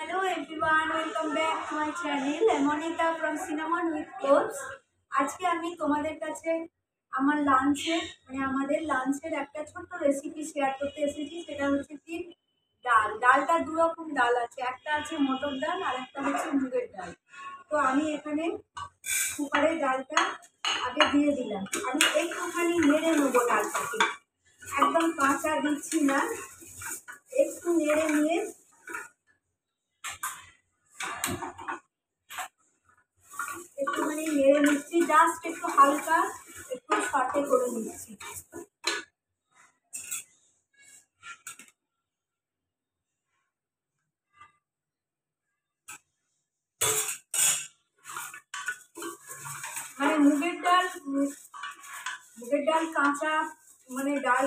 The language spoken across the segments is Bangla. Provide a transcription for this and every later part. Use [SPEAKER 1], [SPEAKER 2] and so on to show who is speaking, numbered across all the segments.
[SPEAKER 1] Hello everyone, welcome back to my channel Monica from Cinnamon with Cloves। আজকে আমি তোমাদের কাছে আমার আমাদের লাঞ্চের একটা ছোট্ট রেসিপি শেয়ার করতে এসেছি। সেটা হচ্ছে কি ডালটা দু রকম ডাল আছে, একটা আছে মটর ডাল আর একটা হচ্ছে মুগের ডাল। তো আমি এখানে কুকারে ডালটা আগে দিয়ে দিলাম। আমি একটুখানি নেড়ে নেবো ডালটাকে, একদম কাঁচা দিচ্ছি না, একটু নেড়ে নিয়ে একটুখানি নেড়ে নিচ্ছি, জাস্ট একটু হালকা একটু সটে করে নিচ্ছি। মুগের ডাল কাঁচা ডাল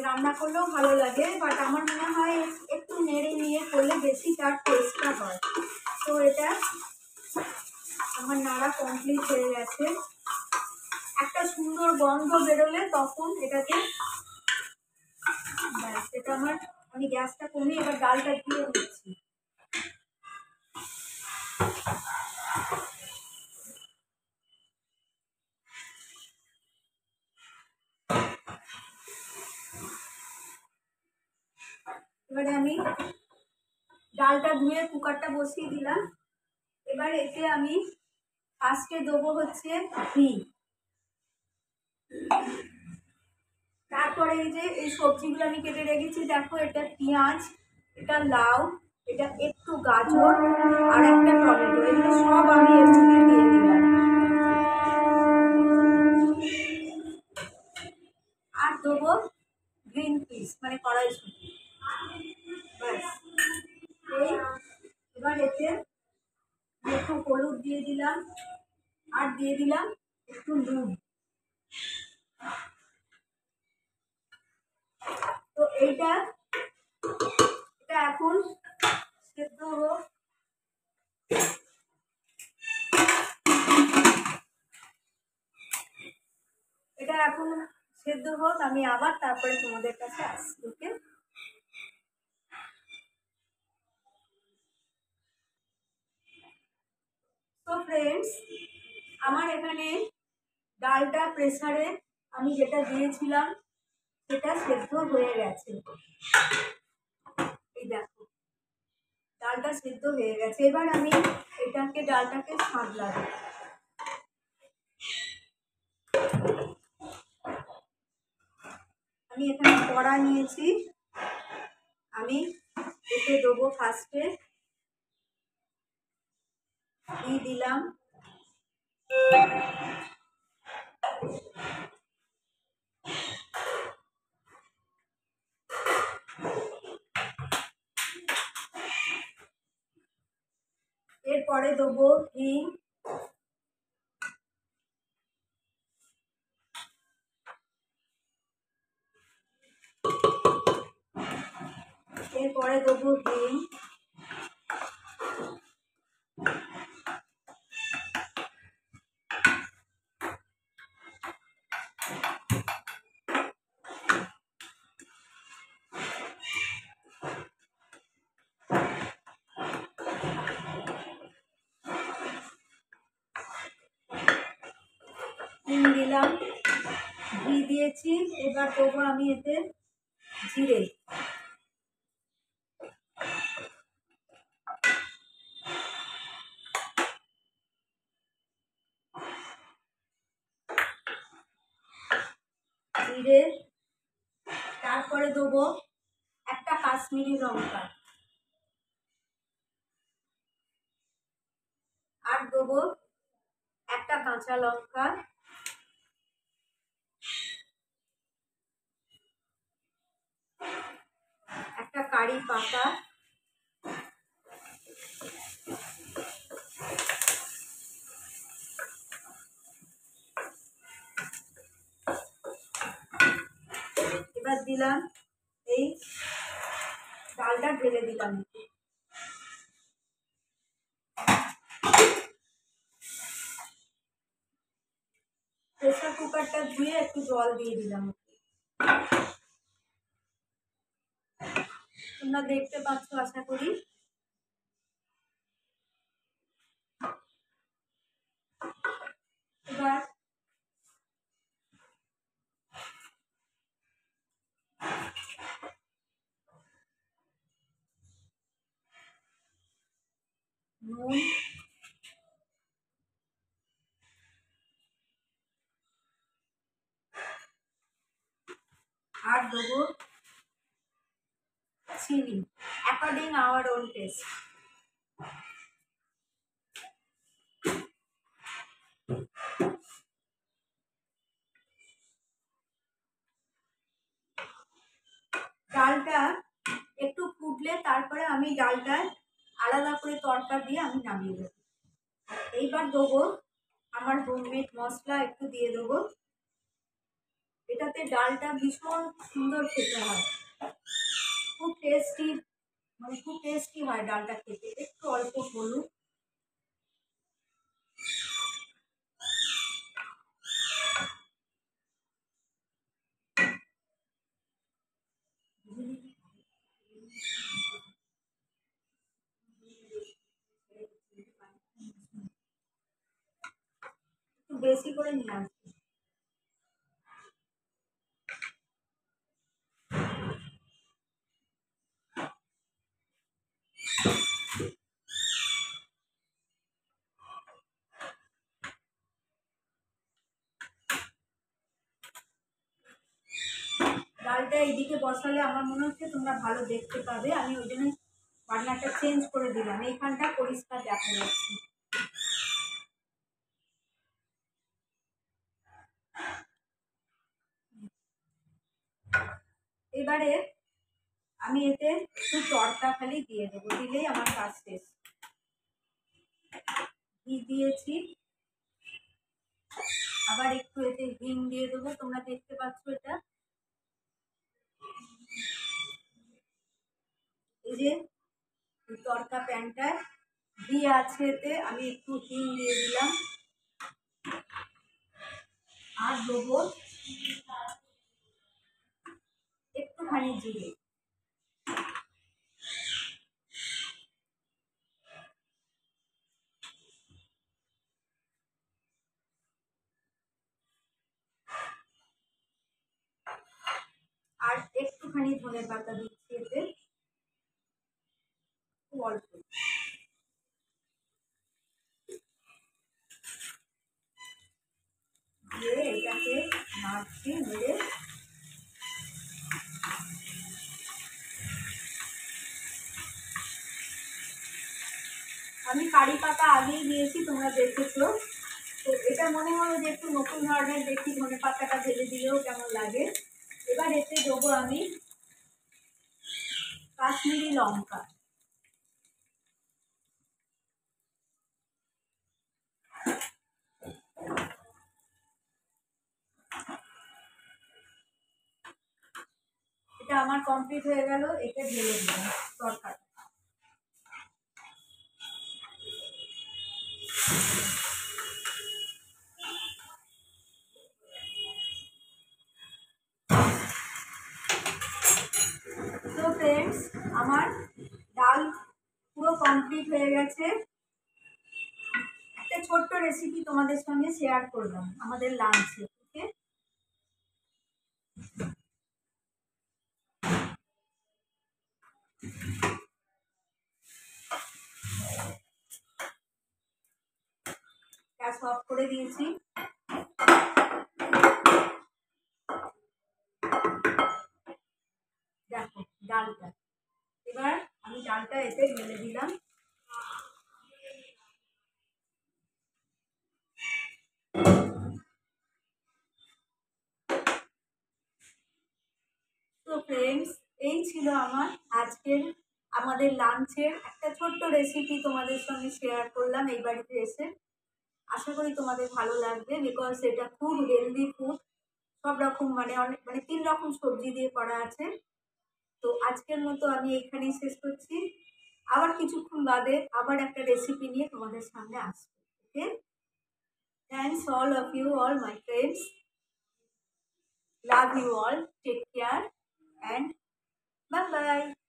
[SPEAKER 1] রান্না করলেও ভালো লাগে, বাট আমার মনে হয় একটু নেড়ে নিয়ে করলে বেশি তার টেস্টটা হয়। তো এটা আমার নাড়া কমপ্লিট হয়ে গেছে। একটা সুন্দর গন্ধ বেরোলে তখন এটাকে সেটা আমি গ্যাসটা কমিয়ে এবার ডালটা দিয়ে দিচ্ছি। এবারে আমি ডালটা ধুয়ে কুকারটা বসিয়ে দিলাম। এবার এতে আমি ফার্স্টে দেবো হচ্ছে ঘি, তারপরে এই যে এই সবজিগুলো আমি কেটে রেখেছি, দেখো এটা পেঁয়াজ, এটা লাউ, এটা একটু গাজর আর একটা টমেটো, এগুলো সব আমি এর মধ্যে দিয়ে দিলাম। আর দেবো গ্রিন পিস কড়াইশুঁটি। ব্যাস, এবার এতে একটু হলুদ দিয়ে দিলাম আর দিয়ে দিলাম একটু নুন। তো এটা এখন সেদ্ধ হোক। এটা এখন সেদ্ধ হোক, আমি আবার তারপরে তোমাদের কাছে আসছি। ওকে, তো ফ্রেন্ডস, আমার এখানে ডালটা প্রেসারে আমি যেটা দিয়েছিলাম সেটা সেদ্ধ হয়ে গেছে। এই দেখো ডালটা সেদ্ধ হয়ে গেছে। এবার আমি ডালটাকে সাঁতলাবো। আমি এখানে কড়া নিয়েছি, আমি এতে দেবো ফার্স্টে ঘি দিলাম, এরপরে দেবো হিং, এরপরে দেবো হিং, দিলাম, ঘি দিয়েছি। এবার দেবো আমি এতে জিরে, তারপরে দেবো একটা কাশ্মীরি লঙ্কা, আর দেবো একটা কাঁচা লঙ্কা, একটা কারি পাতা, এবার দিলাম এই ডালটা ঢেলে দিলাম। প্রেসার কুকারটা ধুয়ে একটু জল দিয়ে দিলাম। তোমরা দেখতে পাচ্ছ আশা করি। নুন, আর দেবো চিনি অ্যাকর্ডিং আওয়ার ওন টেস্ট। ডালটা একটু ফুটলে তারপরে আমি ডালটা আলাদা করে তড়কা দিয়ে আমি নামিয়ে দেবো। এইবার দেবো আমার হোমমেড মশলা একটু দিয়ে দেবো। এটাতে ডালটা ভীষণ সুন্দর খেতে হয়, খুব টেস্টি, মানে খুব টেস্টি হয় ডালটা খেতে। একটু অল্প হলুদ, একটু বেশি করে নিয়ে আসবো। ডালটা এইদিকে বসালে আমার মনে হচ্ছে তোমরা ভালো দেখতে পাবে, আমি ওই জন্য রান্নাটা চেঞ্জ করে দিলাম, এইখানটা পরিষ্কার দেখা যাচ্ছে। এবারে আমি এতে একটু তড়কা খালি দিয়ে দেবো, দিলেই আমার কাজ শেষ। ঘি দিয়েছি, আবার একটু এতে হিং দিয়ে দেবো, তোমরা দেখতে পাচ্ছ এটা। এই যে তড়কা প্যানটায় ঘি আছে, এতে আমি একটু হিং দিয়ে দিলাম, আর দেবো একটুখানি জিরে। আর একটুখানি ধনে পাতা দিচ্ছি এতে, খুব অল্প। দিয়ে এটাকে নাড়ছি, নেড়ে আমি কারি পাতা আগেই দিয়েছি, তোমরা দেখেছো। তো এটা মনে হলো যে একটু নতুন ধরনের দেখি, ধনে পাতাটা ভেজে দিলেও কেমন লাগে। এবার এতে দেবো আমি কাশ্মীরি লঙ্কা, এটা আমার কমপ্লিট হয়ে গেল। এটা ঢেলে দিলাম তরকারি। তো ফ্রেন্ডস, আমার ডাল পুরো কমপ্লিট হয়ে গেছে। একটা ছোট্ট রেসিপি তোমাদের সঙ্গে শেয়ার করলাম আমাদের লাঞ্চে। ওকে, গ্যাস অফ করে দিয়েছি। দেখো ডালটা, এবার আমি ডালটা এতে ঢেলে দিলাম। তো ফ্রেন্ডস, এই ছিল আমার আজকের আমাদের লাঞ্চের একটা ছোট্ট রেসিপি তোমাদের সঙ্গে শেয়ার করলাম এই বাড়িতে এসে। আশা করি তোমাদের ভালো লাগবে, বিকজ এটা খুব হেলদি ফুড। সব রকম মানে অনেক মানে 3 রকম সবজি দিয়ে করা আছে। তো আজকের মতো আমি এখানেই শেষ করছি। আবার কিছুক্ষণ বাদে আবার একটা রেসিপি নিয়ে তোমাদের সামনে আসবো। ওকে, thanks all of you, all my friends. Love you all. Take care and bye bye.